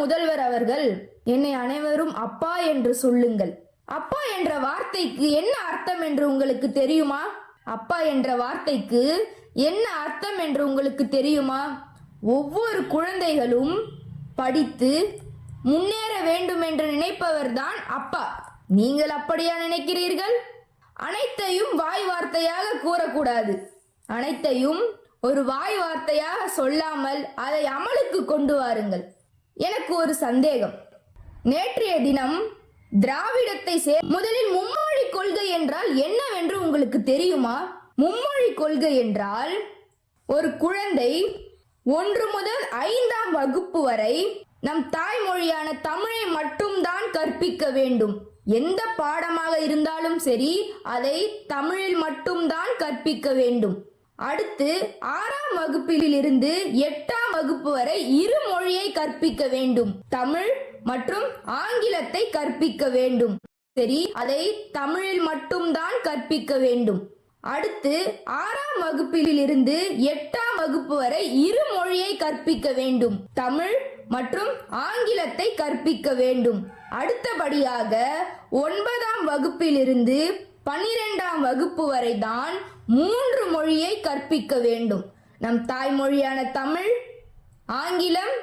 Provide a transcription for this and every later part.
முதல்வர் அவர்கள் என்னை அனைவரும் அப்பா என்று சொல்லுங்கள். அப்பா என்ற வார்த்தைக்கு என்ன அர்த்தம் என்று உங்களுக்கு தெரியுமா? அப்பா என்ற வார்த்தைக்கு என்ன அர்த்தம் என்று உங்களுக்கு தெரியுமா? ஒவ்வொரு குழந்தைகளும் படித்து முன்னேற வேண்டும் என்று நினைப்பவர்தான் அப்பா. நீங்கள் அப்படியா நினைக்கிறீர்கள்? அனைத்தையும் வாய் வார்த்தையாக கூறக்கூடாது. அனைத்தையும் ஒரு வாய் வார்த்தையாக சொல்லாமல் அதை அமலுக்கு கொண்டு வாருங்கள். எனக்கு ஒரு சந்தேகம். நேற்றைய தினம் திராவிடத்தை முதலில் மும்மொழி கொள்கை என்றால் என்னவென்று உங்களுக்கு தெரியுமா? மும்மொழி கொள்கை என்றால் ஒரு குழந்தை 1 முதல் 5ஆம் வகுப்பு வரை நம் தாய்மொழியான தமிழை மட்டும்தான் கற்பிக்க வேண்டும். எந்த பாடமாக இருந்தாலும் சரி, அதை தமிழில் மட்டும்தான் கற்பிக்க வேண்டும். அடுத்து 6ஆம் வகுப்பில் இருந்து 8ஆம் வகுப்பு வரை 2 மொழியை கற்பிக்க வேண்டும். தமிழ் மற்றும் ஆங்கிலத்தை கற்பிக்க வேண்டும். சரி, அதை தமிழில் மட்டும்தான் கற்பிக்க வேண்டும். அடுத்து 6ஆம் வகுப்பில் இருந்து 8ஆம் வகுப்பு வரை 2 மொழியை கற்பிக்க வேண்டும். தமிழ் மற்றும் ஆங்கிலத்தை கற்பிக்க வேண்டும். அடுத்தபடியாக 9ஆம் வகுப்பில் இருந்து 12ஆம் வகுப்பு வரை தான் 3 மொழியை கற்பிக்க வேண்டும். நம் தாய்மொழியான தமிழ், ஆங்கிலம்,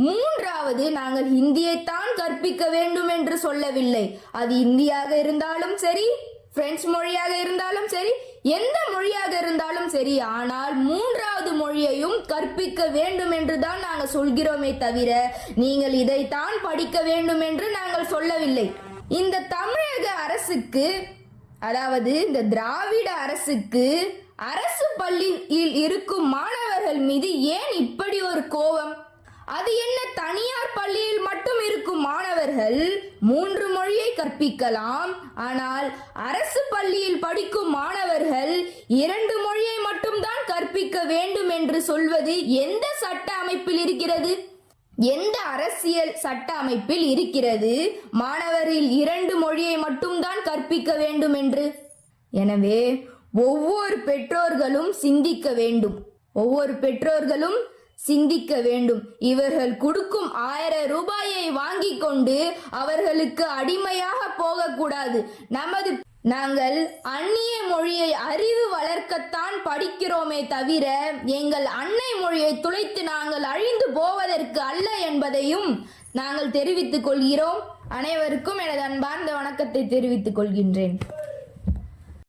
3வது நாங்கள் ஹிந்தியைத்தான் கற்பிக்க வேண்டும் என்று சொல்லவில்லை. அது இந்தியாக இருந்தாலும் சரி, பிரெஞ்சு மொழியாக இருந்தாலும் சரி, எந்த மொழியாக இருந்தாலும் சரி, ஆனால் 3வது மொழியையும் கற்பிக்க வேண்டும் என்று தான் நாங்கள் சொல்கிறோமே தவிர நீங்கள் இதைத்தான் படிக்க வேண்டும் என்று நாங்கள் சொல்லவில்லை. இந்த தமிழக அரசுக்கு, அதாவது இந்த திராவிட அரசுக்கு, அரசு பள்ளியில் இருக்கும் மாணவர்கள் மீது ஏன் இப்படி ஒரு கோபம்? அது என்ன, தனியார் பள்ளியில் மட்டும் இருக்கும் மாணவர்கள் 3 மொழியை கற்பிக்கலாம், ஆனால் அரசு பள்ளியில் படிக்கும் மாணவர்கள் 2 மொழியை மட்டும்தான் கற்பிக்க வேண்டும் என்று சொல்வது எந்த சட்ட அமைப்பில் இருக்கிறது? எந்த அரசியல் சட்ட அமைப்பில் இருக்கிறது மாணவரில் 2 மொழியை மட்டும்தான் கற்பிக்க வேண்டும் என்று? எனவே ஒவ்வொரு பெற்றோர்களும் சிந்திக்க வேண்டும். ஒவ்வொரு பெற்றோர்களும் சிந்திக்க வேண்டும். இவர்கள் கொடுக்கும் 1000 ரூபாயை வாங்கி கொண்டு அவர்களுக்கு அடிமையாக போகக்கூடாது. நாங்கள் அந்நிய மொழியை அறிவு வளர்க்கத்தான் படிக்கிறோமே தவிர எங்கள் அன்னை மொழியை துளைத்து நாங்கள் அழிந்து போவதற்கு அல்ல என்பதையும் நாங்கள் தெரிவித்துக் கொள்கிறோம். அனைவருக்கும் எனது அன்பார்ந்த வணக்கத்தை தெரிவித்துக் கொள்கின்றேன்.